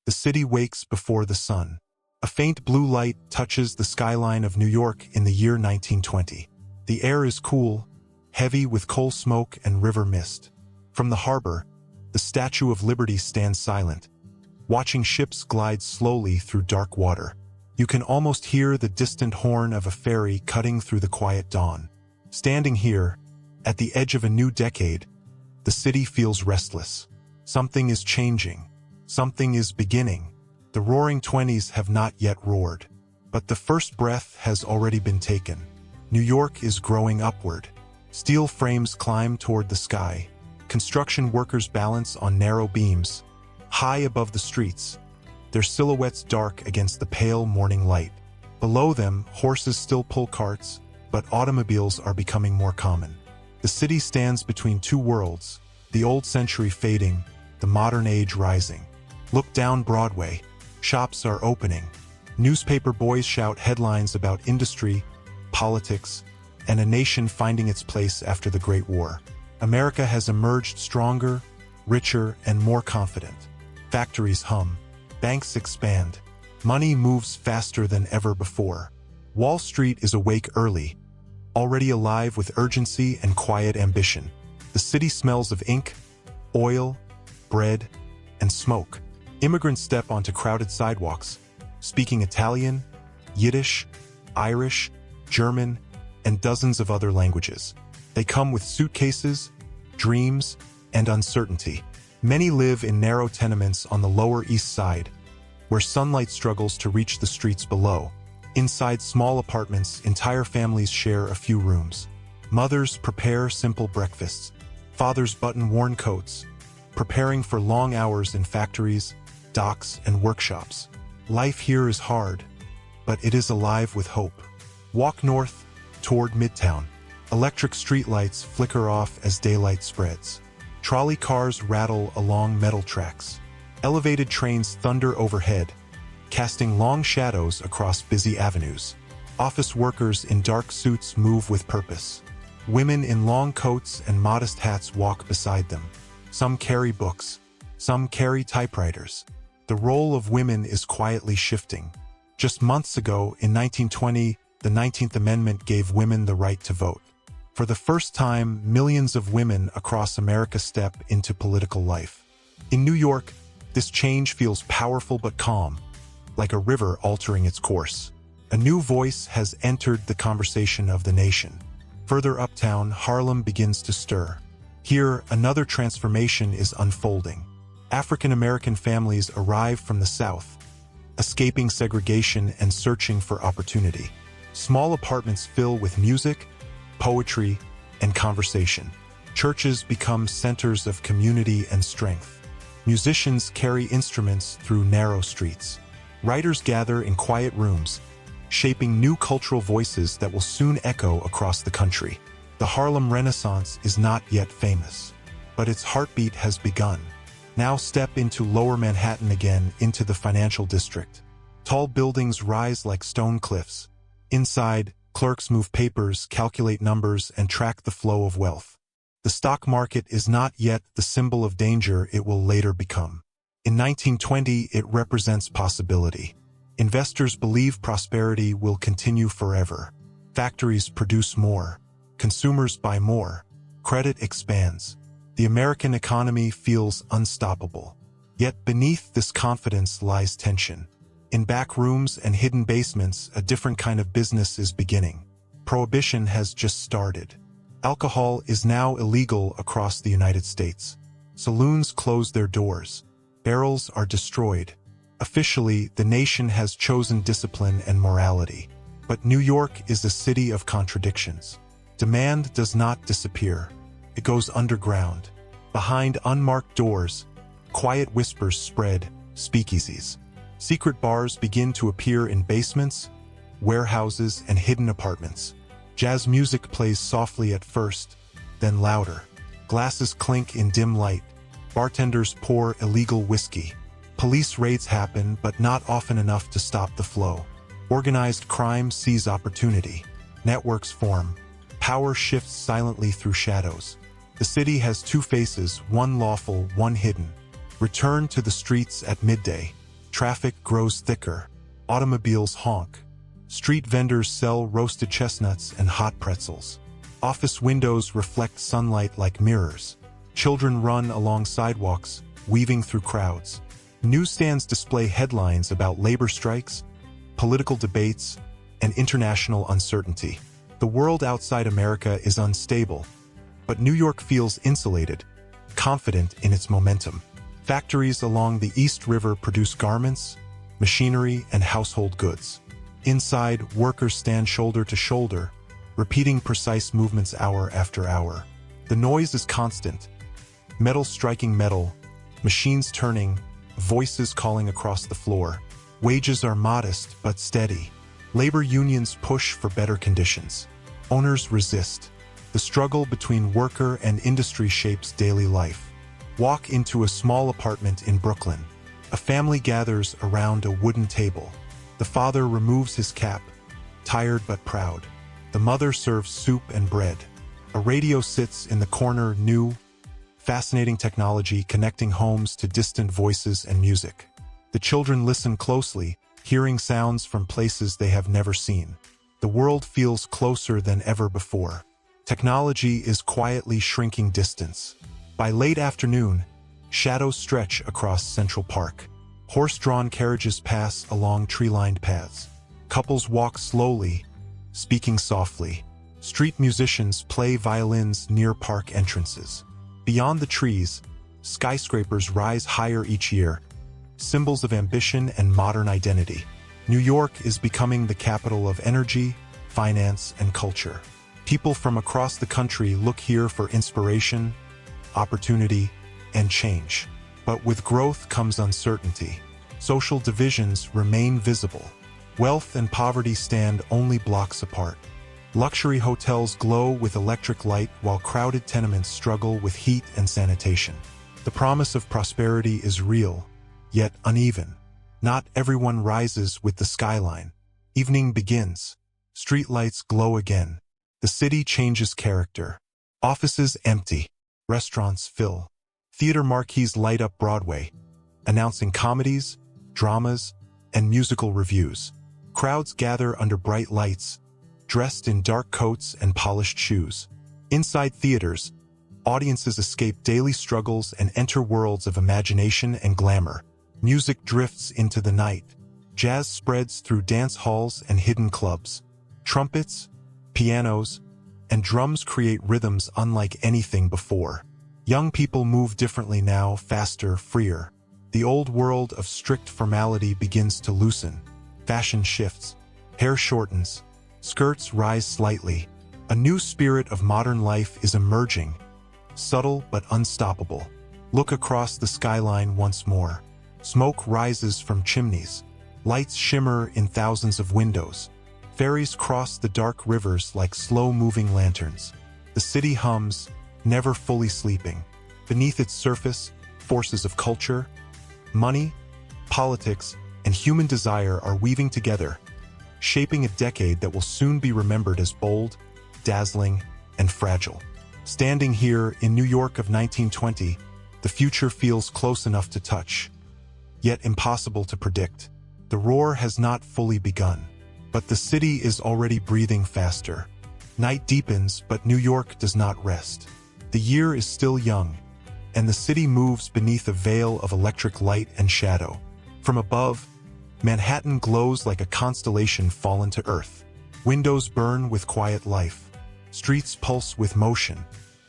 The city wakes before the sun. A faint blue light touches the skyline of New York in the year 1920. The air is cool, heavy with coal smoke and river mist. From the harbor, the Statue of Liberty stands silent, watching ships glide slowly through dark water. You can almost hear the distant horn of a ferry cutting through the quiet dawn. Standing here, at the edge of a new decade, the city feels restless. Something is changing. Something is beginning. The Roaring Twenties have not yet roared, but the first breath has already been taken. New York is growing upward. Steel frames climb toward the sky. Construction workers balance on narrow beams, high above the streets, their silhouettes dark against the pale morning light. Below them, horses still pull carts, but automobiles are becoming more common. The city stands between two worlds, the old century fading, the modern age rising. Look down Broadway. Shops are opening. Newspaper boys shout headlines about industry, politics, and a nation finding its place after the Great War. America has emerged stronger, richer, and more confident. Factories hum. Banks expand. Money moves faster than ever before. Wall Street is awake early, already alive with urgency and quiet ambition. The city smells of ink, oil, bread, and smoke. Immigrants step onto crowded sidewalks, speaking Italian, Yiddish, Irish, German, and dozens of other languages. They come with suitcases, dreams, and uncertainty. Many live in narrow tenements on the Lower East Side, where sunlight struggles to reach the streets below. Inside small apartments, entire families share a few rooms. Mothers prepare simple breakfasts. Fathers button worn coats, preparing for long hours in factories, docks, and workshops. Life here is hard, but it is alive with hope. Walk north, toward Midtown. Electric streetlights flicker off as daylight spreads. Trolley cars rattle along metal tracks. Elevated trains thunder overhead, casting long shadows across busy avenues. Office workers in dark suits move with purpose. Women in long coats and modest hats walk beside them. Some carry books. Some carry typewriters. The role of women is quietly shifting. Just months ago, in 1920, the 19th Amendment gave women the right to vote. For the first time, millions of women across America step into political life. In New York, this change feels powerful but calm, like a river altering its course. A new voice has entered the conversation of the nation. Further uptown, Harlem begins to stir. Here, another transformation is unfolding. African-American families arrive from the South, escaping segregation and searching for opportunity. Small apartments fill with music, poetry, and conversation. Churches become centers of community and strength. Musicians carry instruments through narrow streets. Writers gather in quiet rooms, shaping new cultural voices that will soon echo across the country. The Harlem Renaissance is not yet famous, but its heartbeat has begun. Now step into Lower Manhattan again, into the financial district. Tall buildings rise like stone cliffs. Inside, clerks move papers, calculate numbers, and track the flow of wealth. The stock market is not yet the symbol of danger it will later become. In 1920, it represents possibility. Investors believe prosperity will continue forever. Factories produce more. Consumers buy more. Credit expands. The American economy feels unstoppable. Yet beneath this confidence lies tension. In back rooms and hidden basements, a different kind of business is beginning. Prohibition has just started. Alcohol is now illegal across the United States. Saloons close their doors. Barrels are destroyed. Officially, the nation has chosen discipline and morality. But New York is a city of contradictions. Demand does not disappear. It goes underground. Behind unmarked doors, quiet whispers spread, speakeasies. Secret bars begin to appear in basements, warehouses, and hidden apartments. Jazz music plays softly at first, then louder. Glasses clink in dim light. Bartenders pour illegal whiskey. Police raids happen, but not often enough to stop the flow. Organized crime sees opportunity. Networks form. Power shifts silently through shadows. The city has two faces, one lawful, one hidden. Return to the streets at midday. Traffic grows thicker. Automobiles honk. Street vendors sell roasted chestnuts and hot pretzels. Office windows reflect sunlight like mirrors. Children run along sidewalks, weaving through crowds. Newsstands display headlines about labor strikes, political debates, and international uncertainty. The world outside America is unstable, but New York feels insulated, confident in its momentum. Factories along the East River produce garments, machinery, and household goods. Inside, workers stand shoulder to shoulder, repeating precise movements hour after hour. The noise is constant. Metal striking metal, machines turning, voices calling across the floor. Wages are modest but steady. Labor unions push for better conditions. Owners resist. The struggle between worker and industry shapes daily life. Walk into a small apartment in Brooklyn. A family gathers around a wooden table. The father removes his cap, tired but proud. The mother serves soup and bread. A radio sits in the corner, new, fascinating technology connecting homes to distant voices and music. The children listen closely, hearing sounds from places they have never seen. The world feels closer than ever before. Technology is quietly shrinking distance. By late afternoon, shadows stretch across Central Park. Horse-drawn carriages pass along tree-lined paths. Couples walk slowly, speaking softly. Street musicians play violins near park entrances. Beyond the trees, skyscrapers rise higher each year, symbols of ambition and modern identity. New York is becoming the capital of energy, finance, and culture. People from across the country look here for inspiration, opportunity, and change. But with growth comes uncertainty. Social divisions remain visible. Wealth and poverty stand only blocks apart. Luxury hotels glow with electric light while crowded tenements struggle with heat and sanitation. The promise of prosperity is real, yet uneven. Not everyone rises with the skyline. Evening begins. Streetlights glow again. The city changes character. Offices empty. Restaurants fill. Theater marquees light up Broadway, announcing comedies, dramas, and musical reviews. Crowds gather under bright lights, dressed in dark coats and polished shoes. Inside theaters, audiences escape daily struggles and enter worlds of imagination and glamour. Music drifts into the night. Jazz spreads through dance halls and hidden clubs. Trumpets, pianos, and drums create rhythms unlike anything before. Young people move differently now, faster, freer. The old world of strict formality begins to loosen. Fashion shifts. Hair shortens. Skirts rise slightly. A new spirit of modern life is emerging, subtle but unstoppable. Look across the skyline once more. Smoke rises from chimneys. Lights shimmer in thousands of windows. Ferries cross the dark rivers like slow-moving lanterns. The city hums, never fully sleeping. Beneath its surface, forces of culture, money, politics, and human desire are weaving together, shaping a decade that will soon be remembered as bold, dazzling, and fragile. Standing here in New York of 1920, the future feels close enough to touch, yet impossible to predict. The roar has not fully begun, but the city is already breathing faster. Night deepens, but New York does not rest. The year is still young, and the city moves beneath a veil of electric light and shadow. From above, Manhattan glows like a constellation fallen to earth. Windows burn with quiet life. Streets pulse with motion.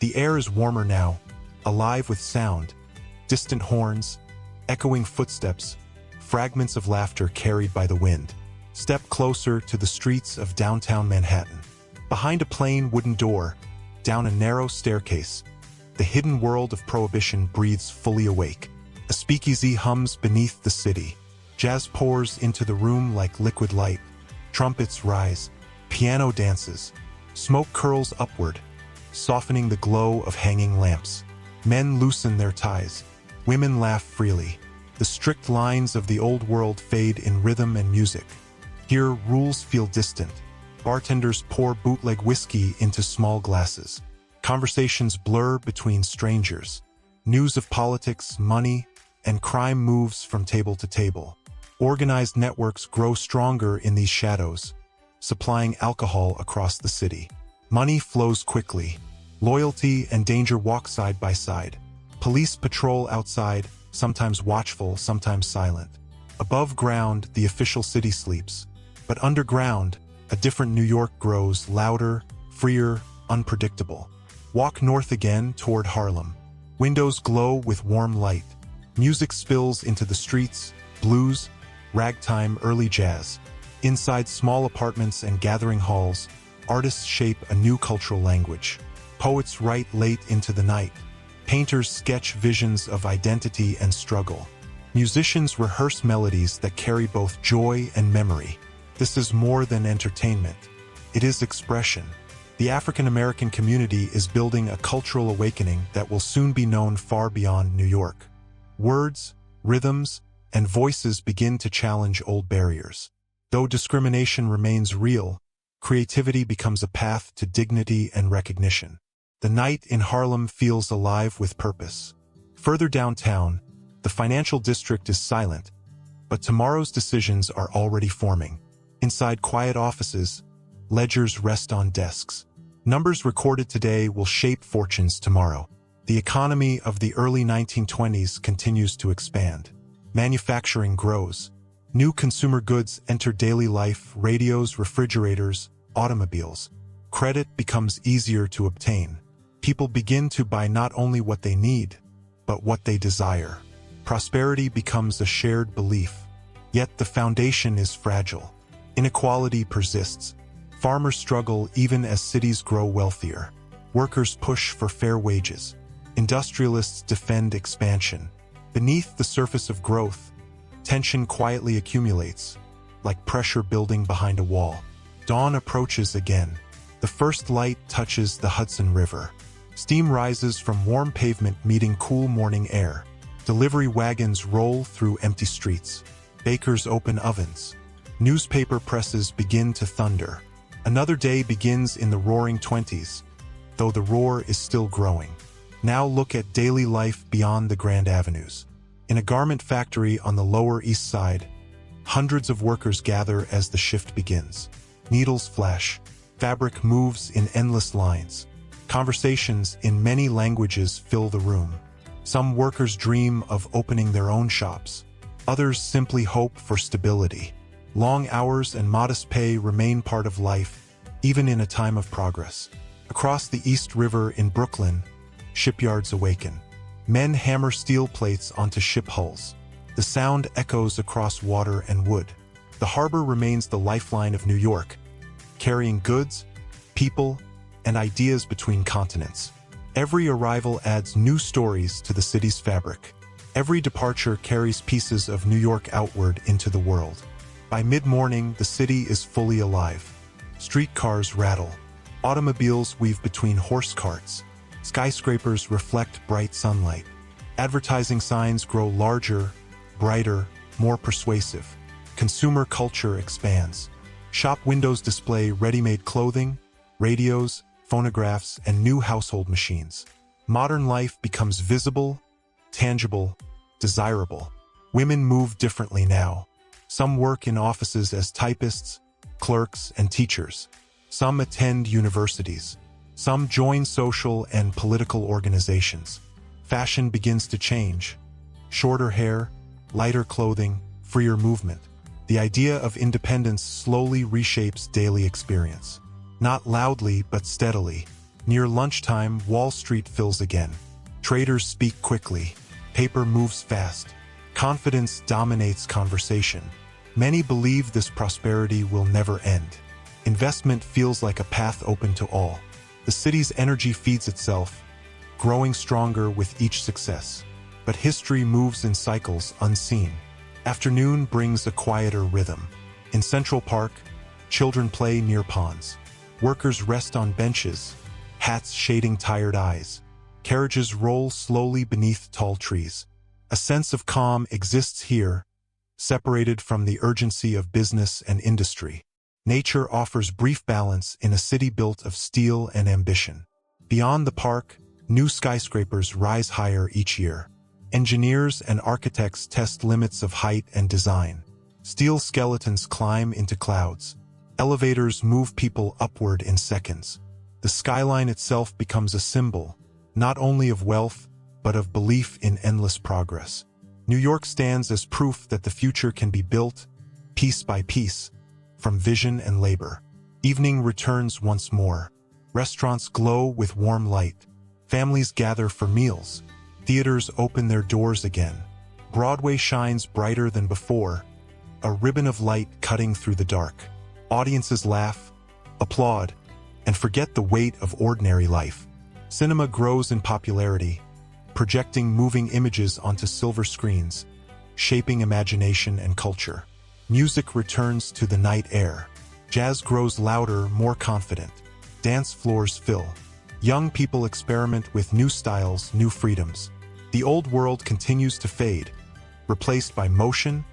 The air is warmer now, alive with sound. Distant horns, echoing footsteps, fragments of laughter carried by the wind. Step closer to the streets of downtown Manhattan. Behind a plain wooden door, down a narrow staircase, the hidden world of prohibition breathes fully awake. A speakeasy hums beneath the city. Jazz pours into the room like liquid light. Trumpets rise. Piano dances. Smoke curls upward, softening the glow of hanging lamps. Men loosen their ties. Women laugh freely. The strict lines of the old world fade in rhythm and music. Here, rules feel distant. Bartenders pour bootleg whiskey into small glasses. Conversations blur between strangers. News of politics, money, and crime moves from table to table. Organized networks grow stronger in these shadows, supplying alcohol across the city. Money flows quickly. Loyalty and danger walk side by side. Police patrol outside, sometimes watchful, sometimes silent. Above ground, the official city sleeps. But underground, a different New York grows, louder, freer, unpredictable. Walk north again toward Harlem. Windows glow with warm light. Music spills into the streets, blues, ragtime, early jazz. Inside small apartments and gathering halls, artists shape a new cultural language. Poets write late into the night. Painters sketch visions of identity and struggle. Musicians rehearse melodies that carry both joy and memory. This is more than entertainment. It is expression. The African American community is building a cultural awakening that will soon be known far beyond New York. Words, rhythms, and voices begin to challenge old barriers. Though discrimination remains real, creativity becomes a path to dignity and recognition. The night in Harlem feels alive with purpose. Further downtown, the financial district is silent, but tomorrow's decisions are already forming. Inside quiet offices, ledgers rest on desks. Numbers recorded today will shape fortunes tomorrow. The economy of the early 1920s continues to expand. Manufacturing grows. New consumer goods enter daily life: radios, refrigerators, automobiles. Credit becomes easier to obtain. People begin to buy not only what they need, but what they desire. Prosperity becomes a shared belief. Yet the foundation is fragile. Inequality persists. Farmers struggle even as cities grow wealthier. Workers push for fair wages. Industrialists defend expansion. Beneath the surface of growth, tension quietly accumulates, like pressure building behind a wall. Dawn approaches again. The first light touches the Hudson River. Steam rises from warm pavement meeting cool morning air. Delivery wagons roll through empty streets. Bakers open ovens. Newspaper presses begin to thunder. Another day begins in the Roaring Twenties, though the roar is still growing. Now look at daily life beyond the grand avenues. In a garment factory on the Lower East Side, hundreds of workers gather as the shift begins. Needles flash. Fabric moves in endless lines. Conversations in many languages fill the room. Some workers dream of opening their own shops. Others simply hope for stability. Long hours and modest pay remain part of life, even in a time of progress. Across the East River in Brooklyn, shipyards awaken. Men hammer steel plates onto ship hulls. The sound echoes across water and wood. The harbor remains the lifeline of New York, carrying goods, people, and ideas between continents. Every arrival adds new stories to the city's fabric. Every departure carries pieces of New York outward into the world. By mid-morning, the city is fully alive. Streetcars rattle. Automobiles weave between horse carts. Skyscrapers reflect bright sunlight. Advertising signs grow larger, brighter, more persuasive. Consumer culture expands. Shop windows display ready-made clothing, radios, phonographs, and new household machines. Modern life becomes visible, tangible, desirable. Women move differently now. Some work in offices as typists, clerks, and teachers. Some attend universities. Some join social and political organizations. Fashion begins to change. Shorter hair, lighter clothing, freer movement. The idea of independence slowly reshapes daily experience. Not loudly, but steadily. Near lunchtime, Wall Street fills again. Traders speak quickly. Paper moves fast. Confidence dominates conversation. Many believe this prosperity will never end. Investment feels like a path open to all. The city's energy feeds itself, growing stronger with each success. But history moves in cycles unseen. Afternoon brings a quieter rhythm. In Central Park, children play near ponds. Workers rest on benches, hats shading tired eyes. Carriages roll slowly beneath tall trees. A sense of calm exists here, separated from the urgency of business and industry. Nature offers brief balance in a city built of steel and ambition. Beyond the park, new skyscrapers rise higher each year. Engineers and architects test limits of height and design. Steel skeletons climb into clouds. Elevators move people upward in seconds. The skyline itself becomes a symbol, not only of wealth, but of belief in endless progress. New York stands as proof that the future can be built, piece by piece, from vision and labor. Evening returns once more. Restaurants glow with warm light. Families gather for meals. Theaters open their doors again. Broadway shines brighter than before, a ribbon of light cutting through the dark. Audiences laugh, applaud, and forget the weight of ordinary life. Cinema grows in popularity, projecting moving images onto silver screens, shaping imagination and culture. Music returns to the night air. Jazz grows louder, more confident. Dance floors fill. Young people experiment with new styles, new freedoms. The old world continues to fade, replaced by motion,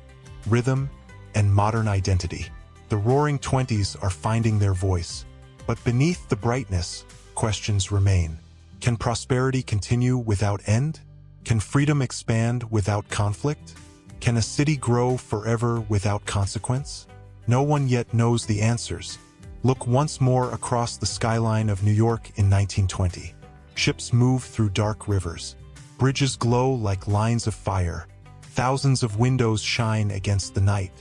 rhythm, and modern identity. The Roaring Twenties are finding their voice. But beneath the brightness, questions remain. Can prosperity continue without end? Can freedom expand without conflict? Can a city grow forever without consequence? No one yet knows the answers. Look once more across the skyline of New York in 1920. Ships move through dark rivers. Bridges glow like lines of fire. Thousands of windows shine against the night.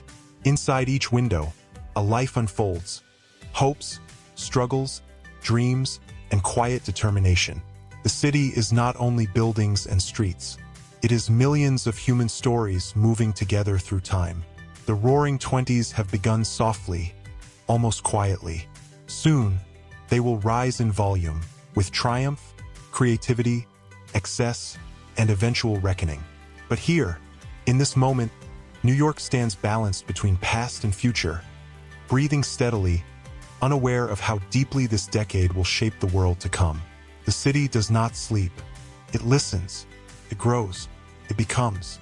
Inside each window, a life unfolds. Hopes, struggles, dreams, and quiet determination. The city is not only buildings and streets. It is millions of human stories moving together through time. The Roaring Twenties have begun softly, almost quietly. Soon, they will rise in volume, with triumph, creativity, excess, and eventual reckoning. But here, in this moment, New York stands balanced between past and future, breathing steadily, unaware of how deeply this decade will shape the world to come. The city does not sleep. It listens. It grows. It becomes.